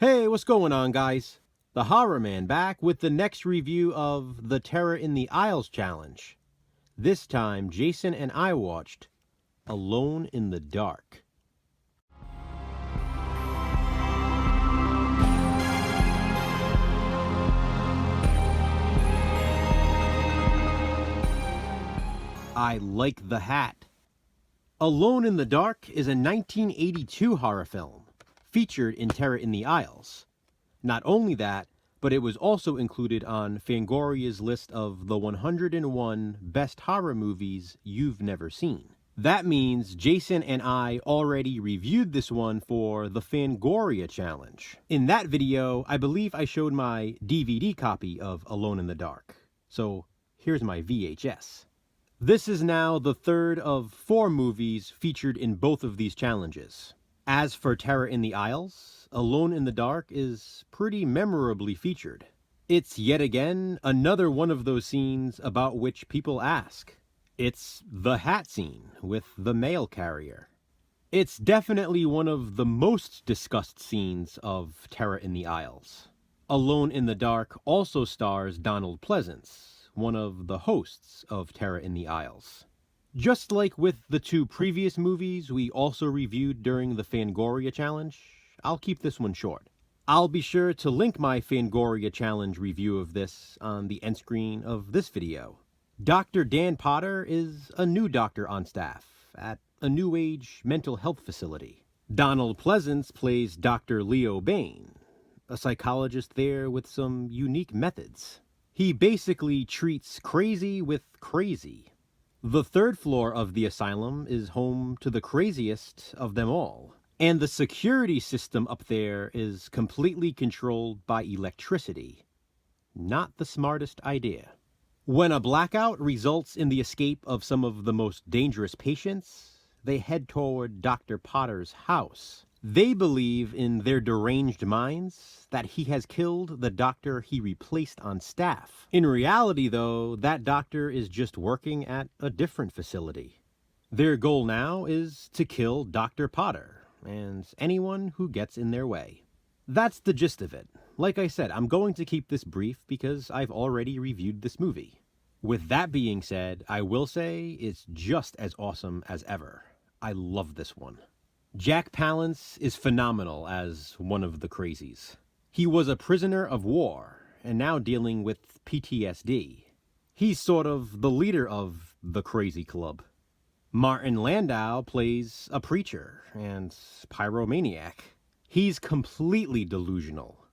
Hey, what's going on, guys? The Horror Man back with the next review of the Terror in the Aisles challenge. This time, Jason and I watched Alone in the Dark. I like the hat. Alone in the Dark is a 1982 horror film featured in Terror in the Aisles. Not only that, but it was also included on Fangoria's list of the 101 best horror movies you've never seen. That means Jason and I already reviewed this one for the Fangoria challenge. In that video, I believe I showed my DVD copy of Alone in the Dark. So here's my VHS. This is now the third of 4 movies featured in both of these challenges. As for Terror in the Aisles, Alone in the Dark is pretty memorably featured. It's yet again another one of those scenes about which people ask. It's the hat scene with the mail carrier. It's definitely one of the most discussed scenes of Terror in the Aisles. Alone in the Dark also stars Donald Pleasence, one of the hosts of Terror in the Aisles. Just like with the 2 previous movies we also reviewed during the Fangoria challenge, I'll keep this one short. I'll be sure to link my Fangoria challenge review of this on the end screen of this video. Dr. Dan Potter is a new doctor on staff at a new age mental health facility. Donald Pleasence plays Dr. Leo Bain, a psychologist there with some unique methods. He basically treats crazy with crazy. The 3rd floor of the asylum is home to the craziest of them all. And the security system up there is completely controlled by electricity. Not the smartest idea. When a blackout results in the escape of some of the most dangerous patients, they head toward Dr. Potter's house. They believe in their deranged minds that he has killed the doctor he replaced on staff. In reality, though, that doctor is just working at a different facility. Their goal now is to kill Dr. Potter and anyone who gets in their way. That's the gist of it. Like I said, I'm going to keep this brief because I've already reviewed this movie. With that being said, I will say it's just as awesome as ever. I love this one. Jack Palance is phenomenal as one of the crazies. He was a prisoner of war and now dealing with PTSD. He's sort of the leader of the crazy club. Martin Landau plays a preacher and pyromaniac. He's completely delusional.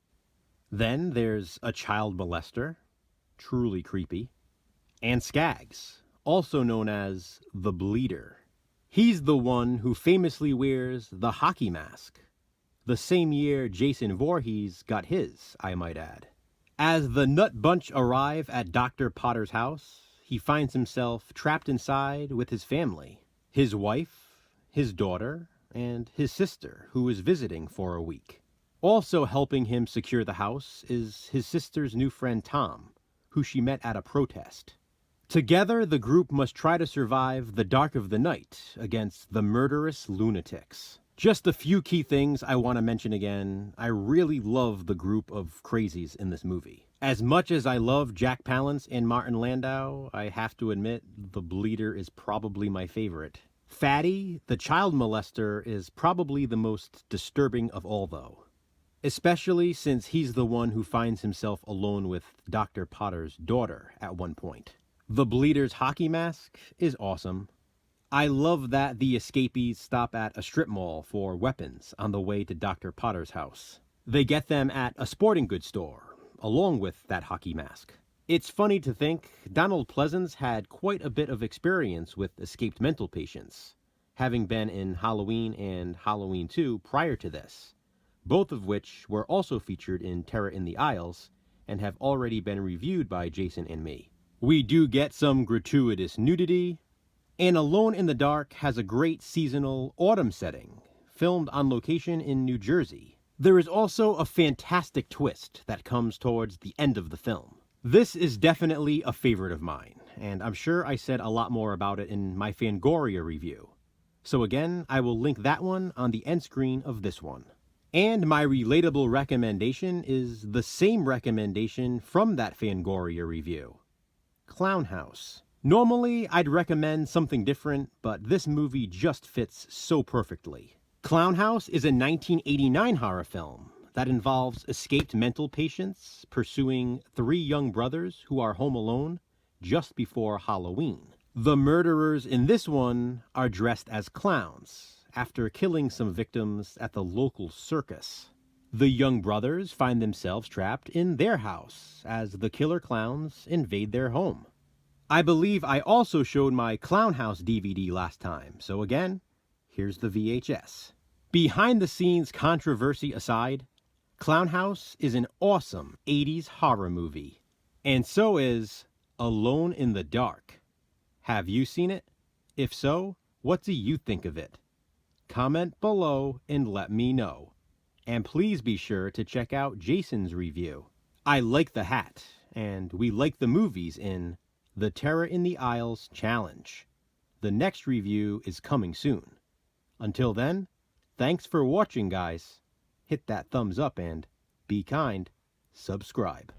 Then there's a child molester, truly creepy, and Skaggs, also known as the Bleeder. He's the one who famously wears the hockey mask, the same year Jason Voorhees got his, I might add. As the Nut Bunch arrive at Dr. Potter's house, he finds himself trapped inside with his family, his wife, his daughter, and his sister, who is visiting for a week. Also helping him secure the house is his sister's new friend Tom, who she met at a protest. Together, the group must try to survive the dark of the night against the murderous lunatics. Just a few key things I want to mention again. I really love the group of crazies in this movie. As much as I love Jack Palance and Martin Landau, I have to admit the Bleeder is probably my favorite. Fatty, the child molester, is probably the most disturbing of all, though. Especially since he's the one who finds himself alone with Dr. Potter's daughter at one point. The Bleeder's hockey mask is awesome. I love that the escapees stop at a strip mall for weapons on the way to Dr. Potter's house. They get them at a sporting goods store, along with that hockey mask. It's funny to think Donald Pleasence had quite a bit of experience with escaped mental patients, having been in Halloween and Halloween 2 prior to this, both of which were also featured in Terror in the Aisles and have already been reviewed by Jason and me. We do get some gratuitous nudity, and Alone in the Dark has a great seasonal autumn setting, filmed on location in New Jersey. There is also a fantastic twist that comes towards the end of the film. This is definitely a favorite of mine, and I'm sure I said a lot more about it in my Fangoria review. So again, I will link that one on the end screen of this one. And my relatable recommendation is the same recommendation from that Fangoria review. Clown House. Normally, I'd recommend something different, but this movie just fits so perfectly. Clown House is a 1989 horror film that involves escaped mental patients pursuing three young brothers who are home alone just before Halloween. The murderers in this one are dressed as clowns after killing some victims at the local circus. The young brothers find themselves trapped in their house as the killer clowns invade their home. I believe I also showed my Clown House DVD last time, so again, here's the VHS. Behind the scenes controversy aside, Clown House is an awesome 80s horror movie. And so is Alone in the Dark. Have you seen it? If so, what do you think of it? Comment below and let me know. And please be sure to check out Jason's review. I like the hat, and we like the movies in The Terror in the Aisles Challenge. The next review is coming soon. Until then, thanks for watching, guys. Hit that thumbs up and, be kind, subscribe.